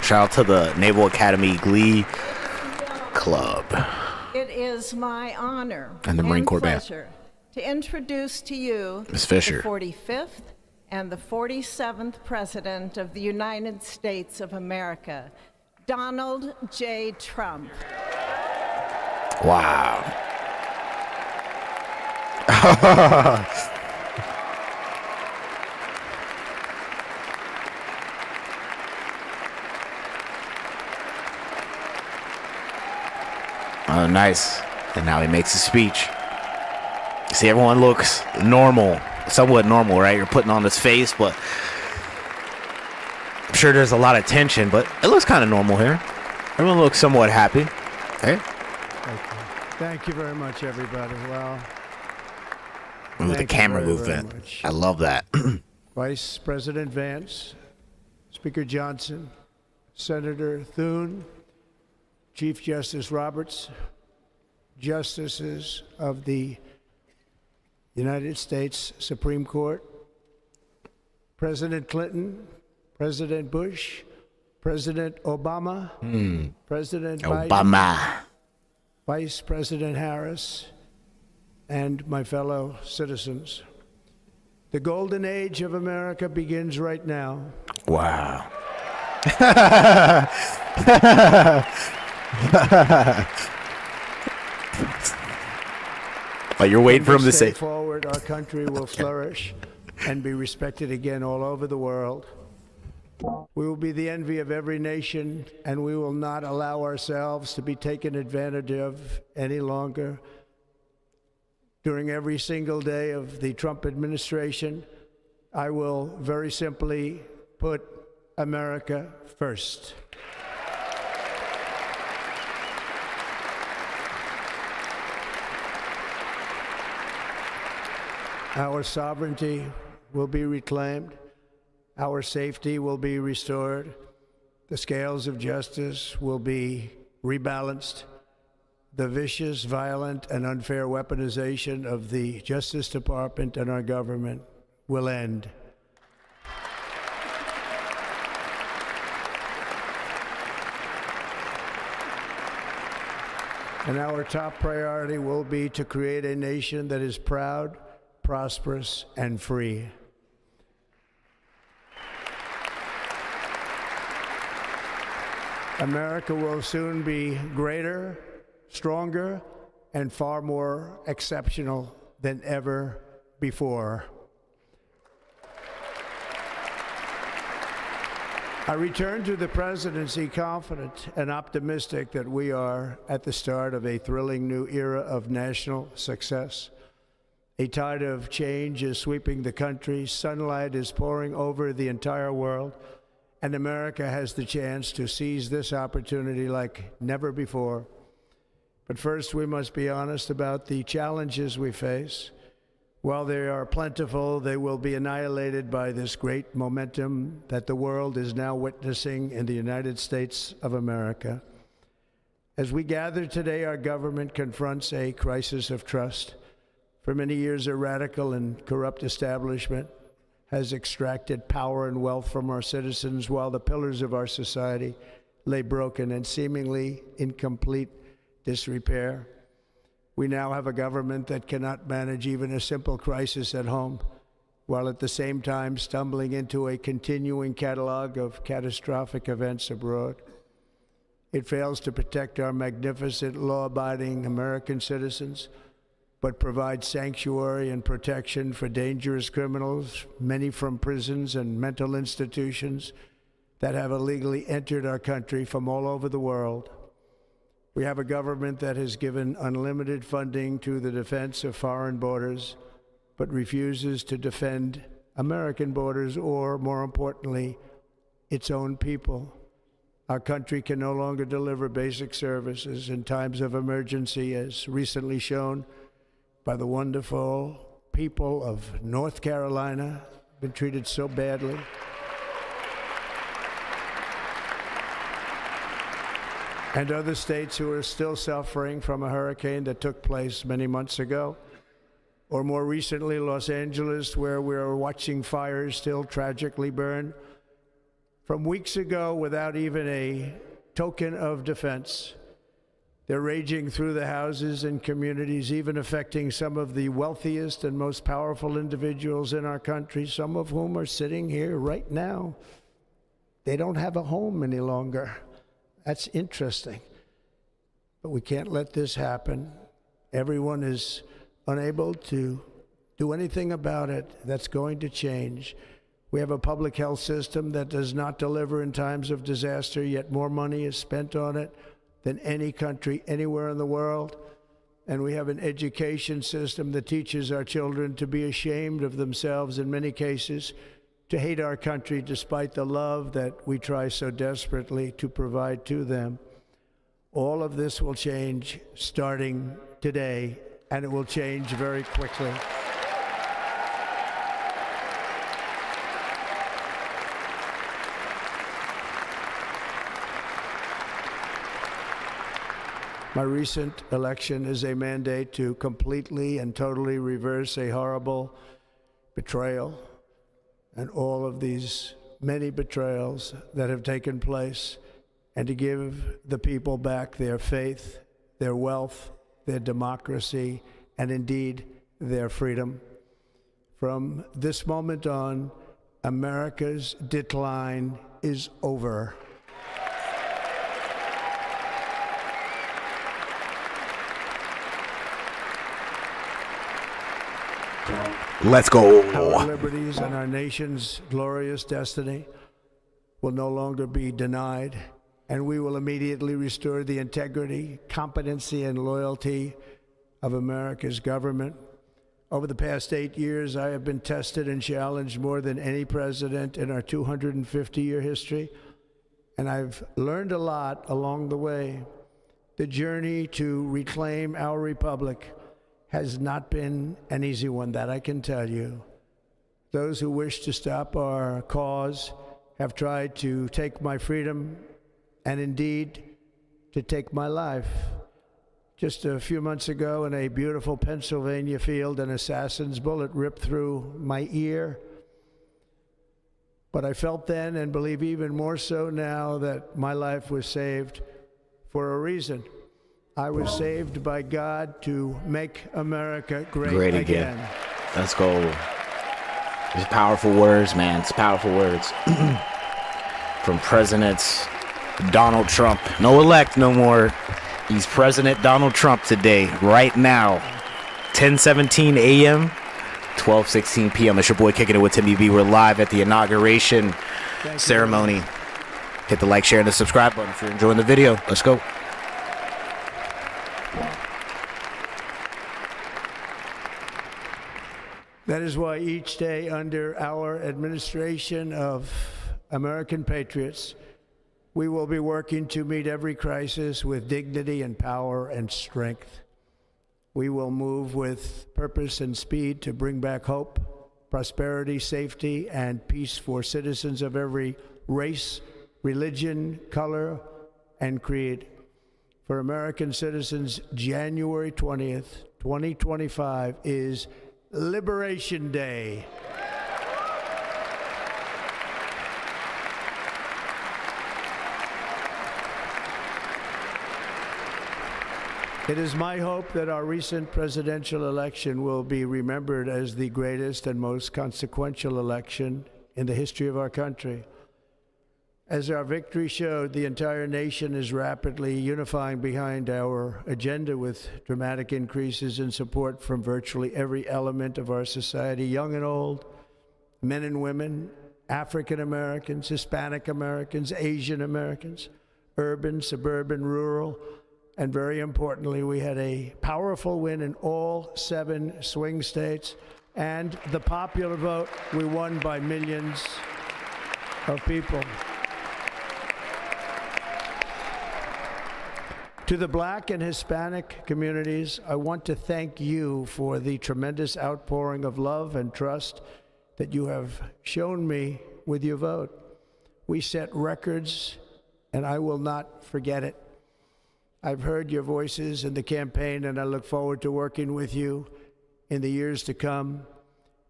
Shout out to the Naval Academy Glee Club. It is my honor And the Marine Corps Band. pleasure to introduce to you Ms. Fisher. the 45th and the 47th President of the United States of America, Donald J. Trump. Wow. Oh, nice. And now he makes a speech. You see, everyone looks normal, somewhat normal, right? You're putting on this face, but I'm sure there's a lot of tension, but it looks kind of normal here. Everyone looks somewhat happy. Hey. Thank you very much, everybody. Well, Ooh, the thank you camera very, movement. very much. I love that. Vice President Vance, Speaker Johnson, Senator Thune, Chief Justice Roberts, Justices of the United States Supreme Court, President Clinton, President Bush, President Obama, President Biden, Obama. Vice President Harris, and my fellow citizens. The golden age of America begins right now. Wow. Oh, you're waiting for him to say. Forward, our country will flourish and be respected again all over the world. We will be the envy of every nation, and we will not allow ourselves to be taken advantage of any longer. During every single day of the Trump administration, I will very simply put America first. Our sovereignty will be reclaimed. Our safety will be restored. The scales of justice will be rebalanced. The vicious, violent, and unfair weaponization of the Justice Department and our government will end. And our top priority will be to create a nation that is proud, prosperous, and free. America will soon be greater, stronger, and far more exceptional than ever before. I return to the presidency confident and optimistic that we are at the start of a thrilling new era of national success. A tide of change is sweeping the country, sunlight is pouring over the entire world, and America has the chance to seize this opportunity like never before. But first, we must be honest about the challenges we face. While they are plentiful, they will be annihilated by this great momentum that the world is now witnessing in the United States of America. As we gather today, our government confronts a crisis of trust. For many years, a radical and corrupt establishment has extracted power and wealth from our citizens while the pillars of our society lay broken and seemingly in complete disrepair. We now have a government that cannot manage even a simple crisis at home, while at the same time stumbling into a continuing catalog of catastrophic events abroad. It fails to protect our magnificent, law-abiding American citizens, but provides sanctuary and protection for dangerous criminals, many from prisons and mental institutions that have illegally entered our country from all over the world. We have a government that has given unlimited funding to the defense of foreign borders, but refuses to defend American borders or, more importantly, its own people. Our country can no longer deliver basic services in times of emergency, as recently shown by the wonderful people of North Carolina, been treated so badly. And other states who are still suffering from a hurricane that took place many months ago. Or more recently, Los Angeles, where we are watching fires still tragically burn. From weeks ago, without even a token of defense, they're raging through the houses and communities, even affecting some of the wealthiest and most powerful individuals in our country, some of whom are sitting here right now. They don't have a home any longer. That's interesting. But we can't let this happen. Everyone is unable to do anything about it. That's going to change. We have a public health system that does not deliver in times of disaster, yet more money is spent on it than any country anywhere in the world. And we have an education system that teaches our children to be ashamed of themselves in many cases, to hate our country despite the love that we try so desperately to provide to them. All of this will change starting today, and it will change very quickly. My recent election is a mandate to completely and totally reverse a horrible betrayal and all of these many betrayals that have taken place, and to give the people back their faith, their wealth, their democracy, and indeed their freedom. From this moment on, America's decline is over. Let's go. Our liberties and our nation's glorious destiny will no longer be denied, and we will immediately restore the integrity, competency, and loyalty of America's government. Over the past 8 years, I have been tested and challenged more than any president in our 250-year history, and I've learned a lot along the way. The journey to reclaim our republic has not been an easy one, that I can tell you. Those who wish to stop our cause have tried to take my freedom and indeed to take my life. Just a few months ago in a beautiful Pennsylvania field, an assassin's bullet ripped through my ear. But I felt then, and believe even more so now, that my life was saved for a reason. I was saved by God to make America great again. Let's go. These powerful words, man. It's powerful words. From President Donald Trump. No elect no more. He's President Donald Trump today, right now. 10:17 a.m., 12:16 p.m. It's your boy Kicking It with Timmy B. We're live at the inauguration ceremony. Hit the like, share, and the subscribe button if you're enjoying the video. Let's go. That is why each day under our administration of American patriots, we will be working to meet every crisis with dignity and power and strength. We will move with purpose and speed to bring back hope, prosperity, safety, and peace for citizens of every race, religion, color, and creed. For American citizens, January 20th, 2025 is Liberation Day. It is my hope that our recent presidential election will be remembered as the greatest and most consequential election in the history of our country. As our victory showed, the entire nation is rapidly unifying behind our agenda with dramatic increases in support from virtually every element of our society, young and old, men and women, African Americans, Hispanic Americans, Asian Americans, urban, suburban, rural, and very importantly, we had a powerful win in all 7 swing states, and the popular vote, we won by millions of people. To the Black and Hispanic communities, I want to thank you for the tremendous outpouring of love and trust that you have shown me with your vote. We set records, and I will not forget it. I've heard your voices in the campaign, and I look forward to working with you in the years to come.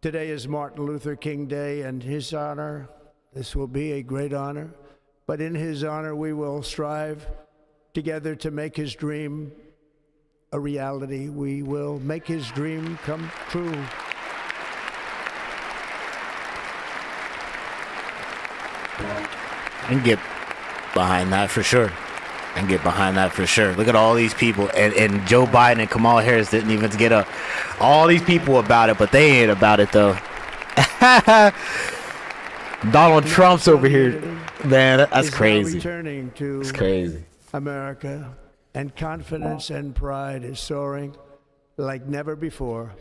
Today is Martin Luther King Day, and his honor, This will be a great honor, but in his honor, we will strive together to make his dream a reality. We will make his dream come true. I can get behind that for sure. Look at all these people. And Joe Biden and Kamala Harris didn't even get up. All these people about it, but they ain't about it, though. Donald Trump's over here. Man, that's crazy. Returning to It's crazy. America, and confidence and pride is soaring like never before.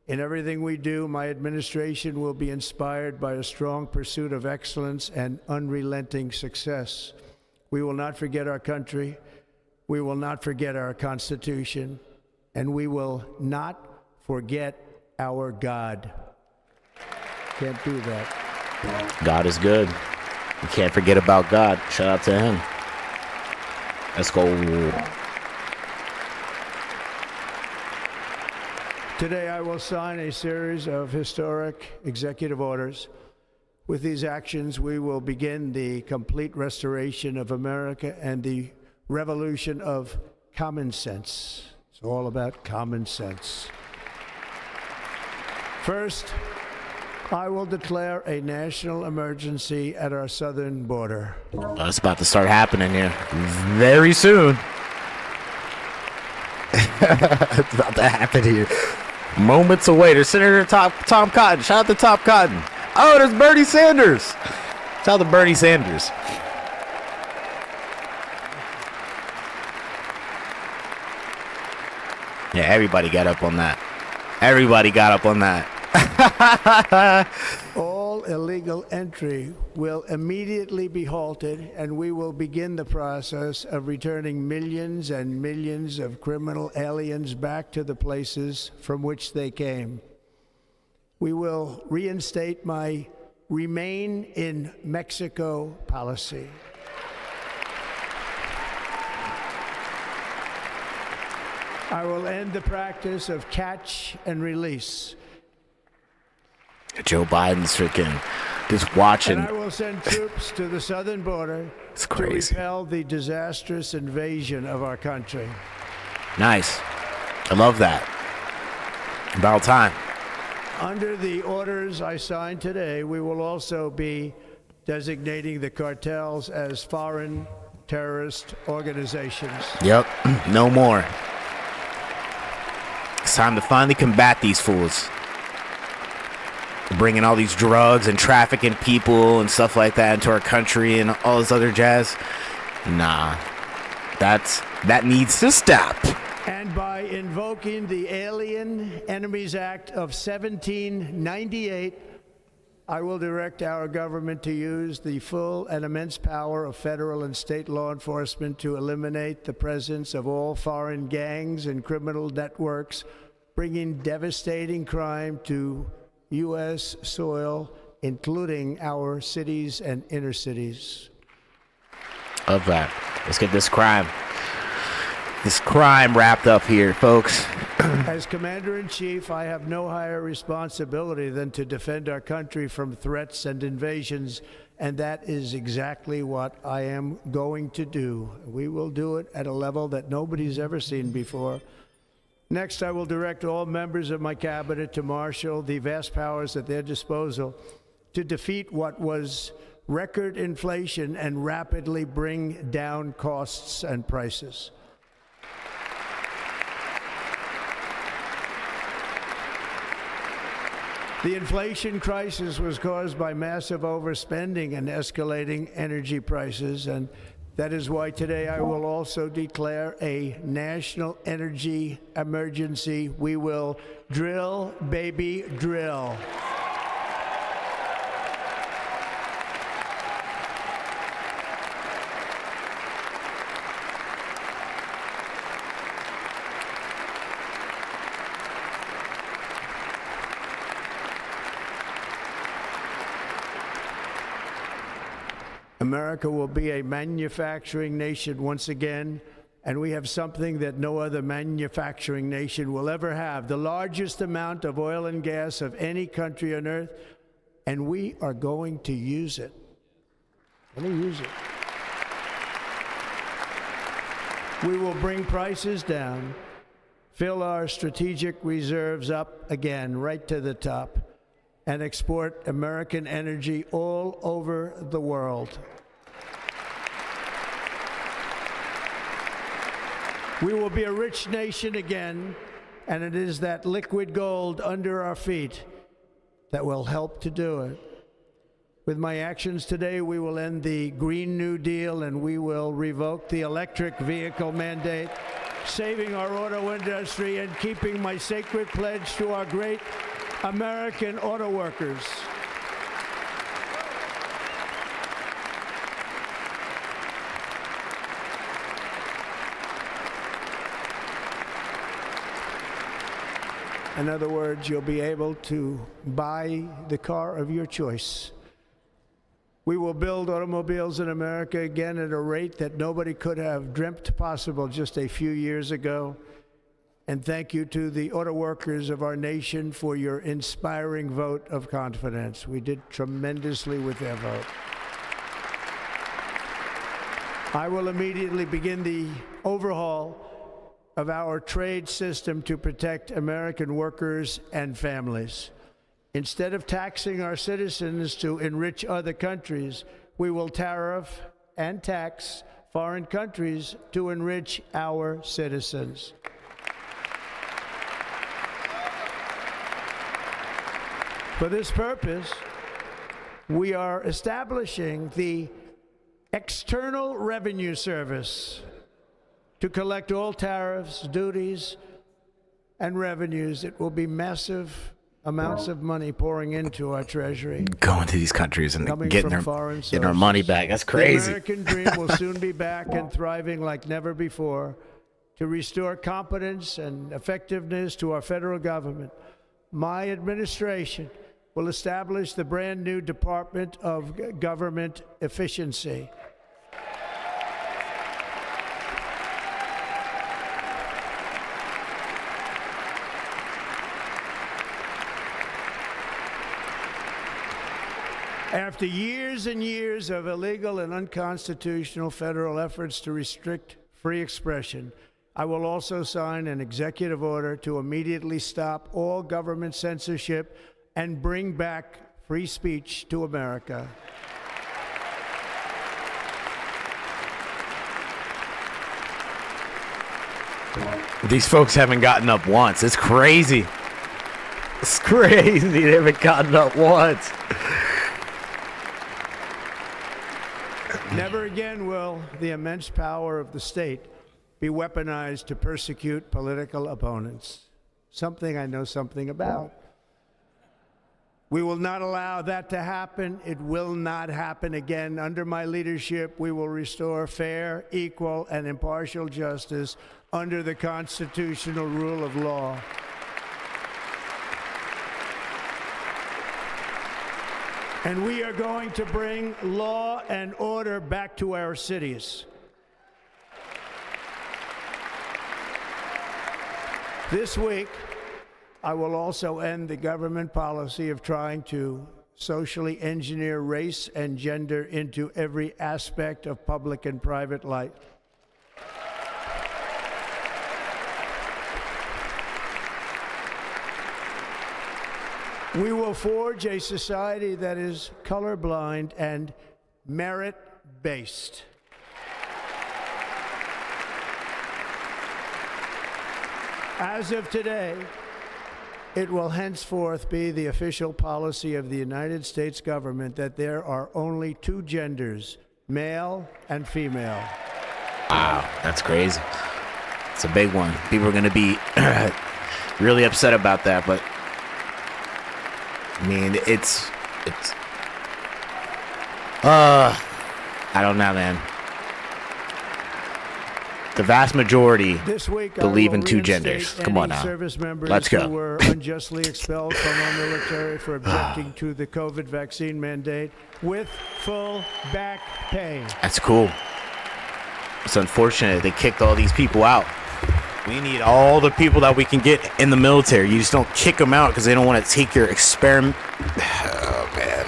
In everything we do, my administration will be inspired by a strong pursuit of excellence and unrelenting success. We will not forget our country, we will not forget our Constitution, and we will not forget our God. Can't do that. God is good. You can't forget about God. Shout out to him. Let's go. Today, I will sign a series of historic executive orders. With these actions, we will begin the complete restoration of America and the revolution of common sense. It's all about common sense. First, I will declare a national emergency at our southern border. It's about to start happening here very soon. It's about to happen here. Moments away. There's Senator Tom Cotton. Shout out to Tom Cotton. Oh, there's Bernie Sanders. Shout out to Bernie Sanders. Yeah, everybody got up on that. All illegal entry will immediately be halted, and we will begin the process of returning millions and millions of criminal aliens back to the places from which they came. We will reinstate my Remain in Mexico policy. I will end the practice of catch and release. Joe Biden's freaking just watching. And I will send troops to the southern border It's crazy. to repel the disastrous invasion of our country. Nice. I love that. About time. Under the orders I signed today, we will also be designating the cartels as foreign terrorist organizations. Yep. No more. It's time to finally combat these fools. Bringing all these drugs and trafficking people and stuff like that into our country and all this other jazz. Nah. That needs to stop. And by invoking the Alien Enemies Act of 1798, I will direct our government to use the full and immense power of federal and state law enforcement to eliminate the presence of all foreign gangs and criminal networks, bringing devastating crime to U.S. soil, including our cities and inner cities. Of that. Let's get this crime wrapped up here, folks. As Commander-in-Chief, I have no higher responsibility than to defend our country from threats and invasions, and that is exactly what I am going to do. We will do it at a level that nobody's ever seen before. Next, I will direct all members of my cabinet to marshal the vast powers at their disposal to defeat what was record inflation and rapidly bring down costs and prices. The inflation crisis was caused by massive overspending and escalating energy prices, and that is why today I will also declare a national energy emergency. We will drill, baby, drill. America will be a manufacturing nation once again, and we have something that no other manufacturing nation will ever have: the largest amount of oil and gas of any country on earth, and we are going to use it. We will bring prices down, fill our strategic reserves up again right to the top, and export American energy all over the world. We will be a rich nation again, and it is that liquid gold under our feet that will help to do it. With my actions today, we will end the Green New Deal and we will revoke the electric vehicle mandate, saving our auto industry and keeping my sacred pledge to our great American auto workers. In other words, you'll be able to buy the car of your choice. We will build automobiles in America again at a rate that nobody could have dreamt possible just a few years ago. And thank you to the auto workers of our nation for your inspiring vote of confidence. We did tremendously with their vote. I will immediately begin the overhaul of our trade system to protect American workers and families. Instead of taxing our citizens to enrich other countries, we will tariff and tax foreign countries to enrich our citizens. For this purpose, we are establishing the External Revenue Service to collect all tariffs, duties, and revenues. It will be massive amounts of money pouring into our treasury. Going to these countries and getting our money back. That's The crazy. American dream will soon be back and thriving like never before. To restore competence and effectiveness to our federal government, my administration will establish the brand new Department of Government Efficiency. After years and years of illegal and unconstitutional federal efforts to restrict free expression, I will also sign an executive order to immediately stop all government censorship and bring back free speech to America. These folks haven't gotten up once. It's crazy. It's crazy. They haven't gotten up once. Never again will the immense power of the state be weaponized to persecute political opponents. Something I know something about. We will not allow that to happen. It will not happen again. Under my leadership, we will restore fair, equal, and impartial justice under the constitutional rule of law. And we are going to bring law and order back to our cities. This week, I will also end the government policy of trying to socially engineer race and gender into every aspect of public and private life. We will forge a society that is colorblind and merit-based. As of today, it will henceforth be the official policy of the United States government that there are only two genders, male and female. Wow, that's crazy. It's a big one. People are going to be really upset about that, but I mean, I don't know, man. The vast majority This week, believe I in will two reinstate genders. Come on any now. service members Let's go. who were unjustly expelled from our military for objecting to the COVID vaccine mandate with full back pay. That's cool. It's unfortunate they kicked all these people out. We need all the people that we can get in the military. You just don't kick them out because they don't want to take your experiment. Oh, man.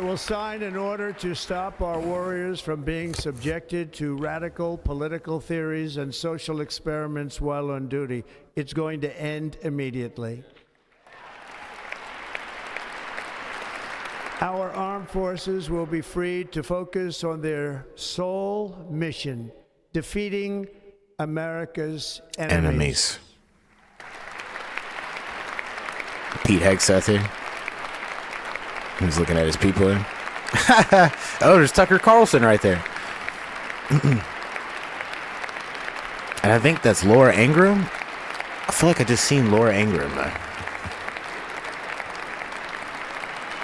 will sign an order to stop our warriors from being subjected to radical political theories and social experiments while on duty. It's going to end immediately. Our armed forces will be freed to focus on their sole mission, defeating America's enemies. Pete Hegseth here. He's looking at his people in. Oh, there's Tucker Carlson right there. And I think that's Laura Ingraham. I feel like I just seen Laura Ingraham there.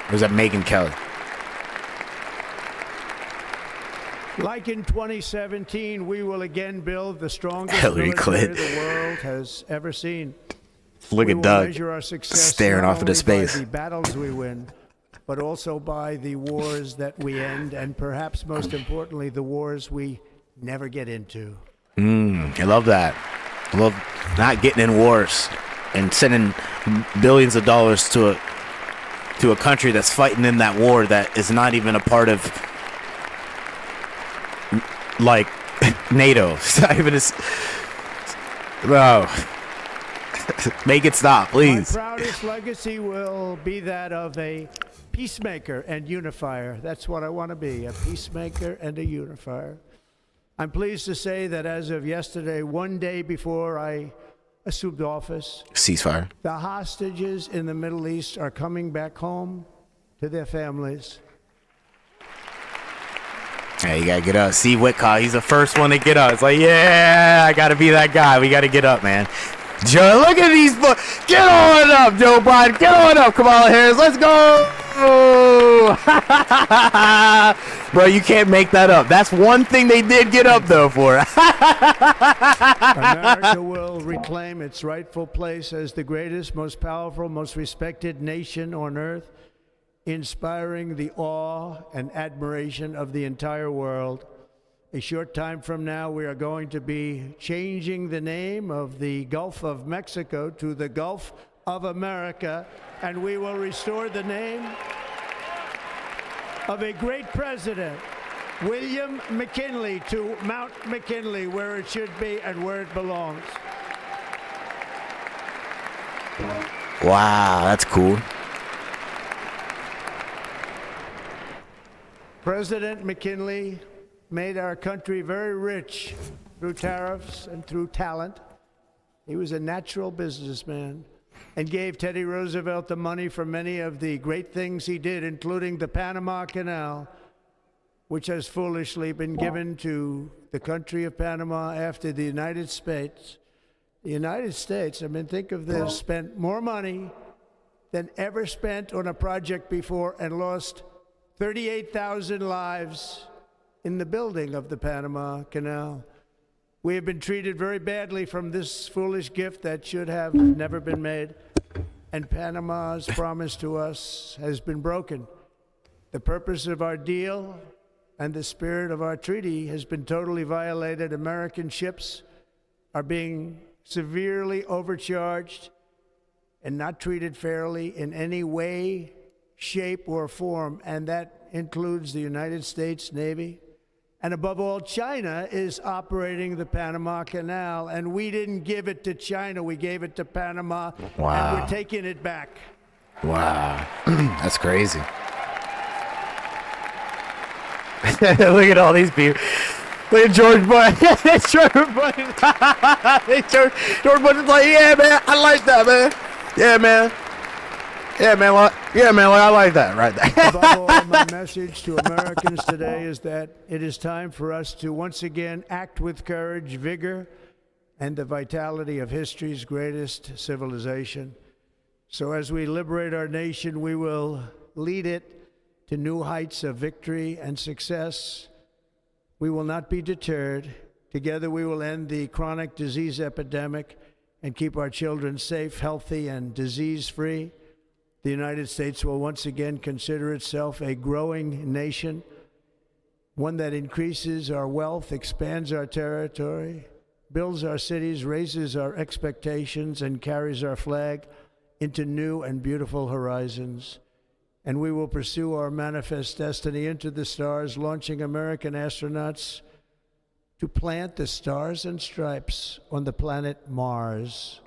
Or was that Megyn Kelly? Like in 2017, we will again build the strongest Hillary military Clinton. the world has ever seen. Look We at will Doug measure our success staring not off into only space. by the battles we win, but also by the wars that we end, and perhaps most importantly, the wars we never get into. I love that. I love not getting in wars and sending billions of dollars to a country that's fighting in that war that is not even a part of, like, NATO. It's not even bro. Make it stop, please. My proudest legacy will be that of a peacemaker and unifier. That's what I want to be, a peacemaker and a unifier. I'm pleased to say that as of yesterday, one day before I assumed office, Ceasefire. the hostages in the Middle East are coming back home to their families. Hey, you gotta get up. Steve Whitcock, he's the first one to get up. It's like, yeah, I gotta be that guy. We gotta get up, man. Joe, look at these boys. Get on up, Joe Biden. Get on up, Kamala Harris. Let's go. Bro, you can't make that up. That's one thing they did get up, though, for. America will reclaim its rightful place as the greatest, most powerful, most respected nation on earth, inspiring the awe and admiration of the entire world. A short time from now, we are going to be changing the name of the Gulf of Mexico to the Gulf of America, and we will restore the name of a great president, William McKinley, to Mount McKinley, where it should be and where it belongs. Wow, that's cool. President McKinley made our country very rich through tariffs and through talent. He was a natural businessman and gave Teddy Roosevelt the money for many of the great things he did, including the Panama Canal, which has foolishly been given to the country of Panama after the United States. The United States, I mean, think of this, spent more money than ever spent on a project before and lost 38,000 lives in the building of the Panama Canal. We have been treated very badly from this foolish gift that should have never been made, and Panama's promise to us has been broken. The purpose of our deal and the spirit of our treaty has been totally violated. American ships are being severely overcharged and not treated fairly in any way, shape, or form, and that includes the United States Navy. And above all, China is operating the Panama Canal, and we didn't give it to China, we gave it to Panama, Wow. and we're taking it back. Wow. That's crazy. Look at all these people. Look at George Bush. George Bush. George Bush is like, yeah, man, I like that, man. Yeah, man. Yeah, man. I like that right there. Above all, my message to Americans today is that it is time for us to once again act with courage, vigor, and the vitality of history's greatest civilization. So as we liberate our nation, we will lead it to new heights of victory and success. We will not be deterred. Together we will end the chronic disease epidemic and keep our children safe, healthy, and disease-free. The United States will once again consider itself a growing nation, one that increases our wealth, expands our territory, builds our cities, raises our expectations, and carries our flag into new and beautiful horizons. and we will pursue our manifest destiny into the stars, launching American astronauts to plant the stars and stripes on the planet Mars.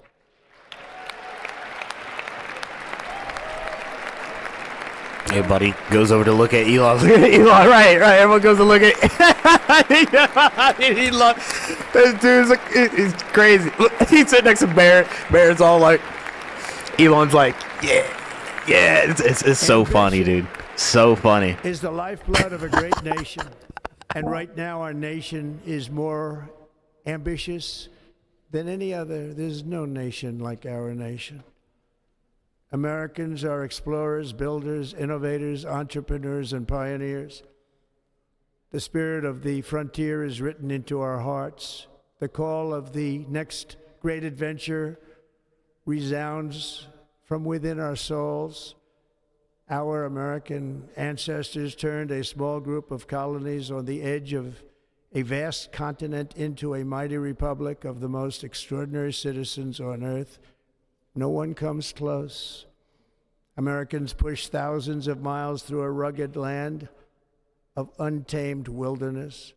Everybody goes over to look at Elon. Elon, right. Everyone goes to look at. He loves this dude's like, he's crazy. Look, he's sitting next to Barrett. Barrett's all like, Elon's like, yeah. It's so funny, dude. So funny. Is the lifeblood of a great nation, and right now our nation is more ambitious than any other. There's no nation like our nation. Americans are explorers, builders, innovators, entrepreneurs, and pioneers. The spirit of the frontier is written into our hearts. The call of the next great adventure resounds from within our souls. Our American ancestors turned a small group of colonies on the edge of a vast continent into a mighty republic of the most extraordinary citizens on earth. No one comes close. Americans pushed thousands of miles through a rugged land of untamed wilderness.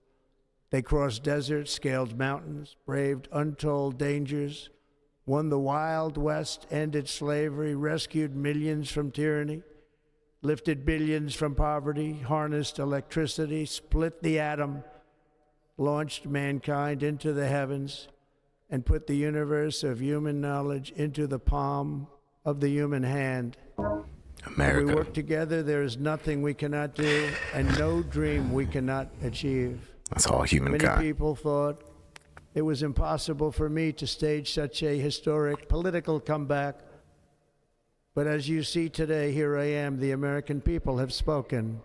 They crossed deserts, scaled mountains, braved untold dangers, won the Wild West, ended slavery, rescued millions from tyranny, lifted billions from poverty, harnessed electricity, split the atom, launched mankind into the heavens, and put the universe of human knowledge into the palm of the human hand. America. When we work together, there is nothing we cannot do and no dream we cannot achieve. That's all humankind. Many people thought it was impossible for me to stage such a historic political comeback. But as you see today, here I am. The American people have spoken.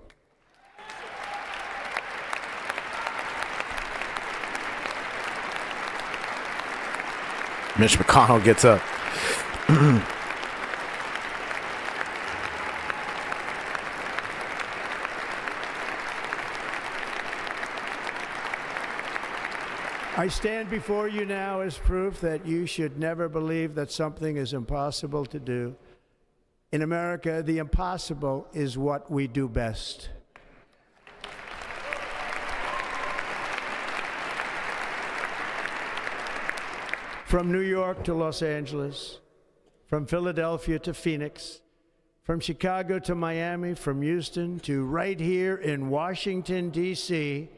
Mitch McConnell gets up. I stand before you now as proof that you should never believe that something is impossible to do. In America, the impossible is what we do best. From New York to Los Angeles, from Philadelphia to Phoenix, from Chicago to Miami, from Houston to right here in Washington, D.C.,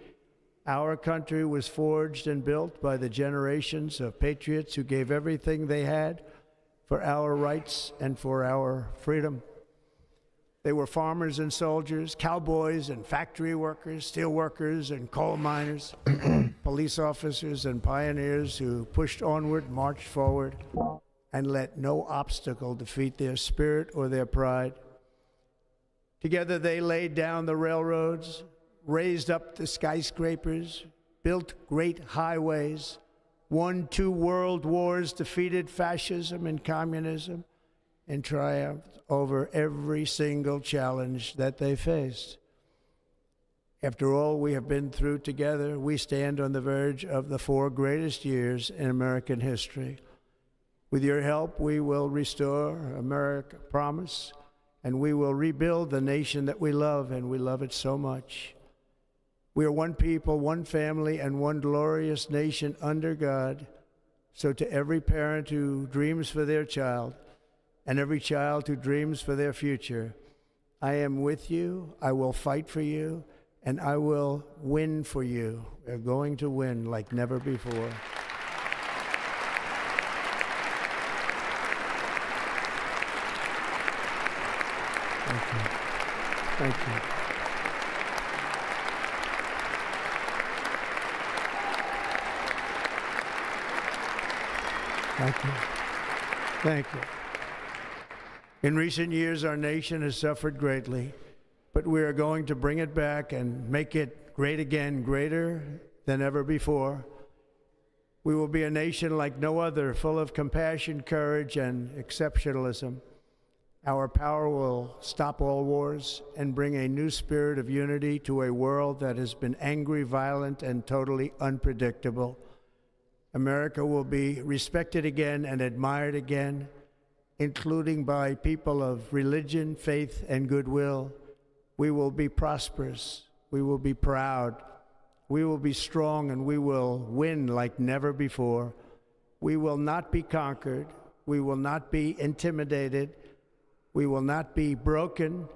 our country was forged and built by the generations of patriots who gave everything they had for our rights and for our freedom. They were farmers and soldiers, cowboys and factory workers, steel workers and coal miners, police officers and pioneers who pushed onward, marched forward, and let no obstacle defeat their spirit or their pride. Together they laid down the railroads, raised up the skyscrapers, built great highways, won 2 world wars, defeated fascism and communism, and triumphed over every single challenge that they faced. After all we have been through together, we stand on the verge of the 4 greatest years in American history. With your help, we will restore America, promise, and we will rebuild the nation that we love, and we love it so much. We are one people, one family, and one glorious nation under God. So to every parent who dreams for their child, and every child who dreams for their future, I am with you, I will fight for you, and I will win for you. We're going to win like never before. Thank you. Thank you. Thank you. Thank you. In recent years, our nation has suffered greatly, but we are going to bring it back and make it great again, greater than ever before. We will be a nation like no other, full of compassion, courage, and exceptionalism. Our power will stop all wars and bring a new spirit of unity to a world that has been angry, violent, and totally unpredictable. America will be respected again and admired again. including by people of religion, faith, and goodwill. We will be prosperous. We will be proud. We will be strong, and we will win like never before. We will not be conquered. We will not be intimidated. We will not be broken,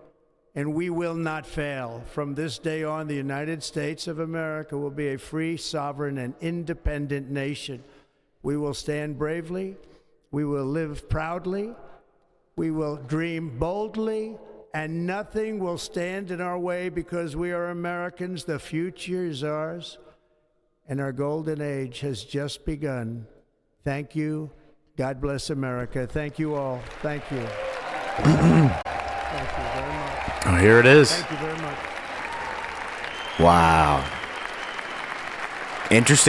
and we will not fail. From this day on, the United States of America will be a free, sovereign, and independent nation. We will stand bravely. We will live proudly. We will dream boldly, and nothing will stand in our way because we are Americans. The future is ours, and our golden age has just begun. Thank you. God bless America. Thank you all. Thank you. Thank you very much. Oh, here it is. Thank you very much. Wow. Interesting.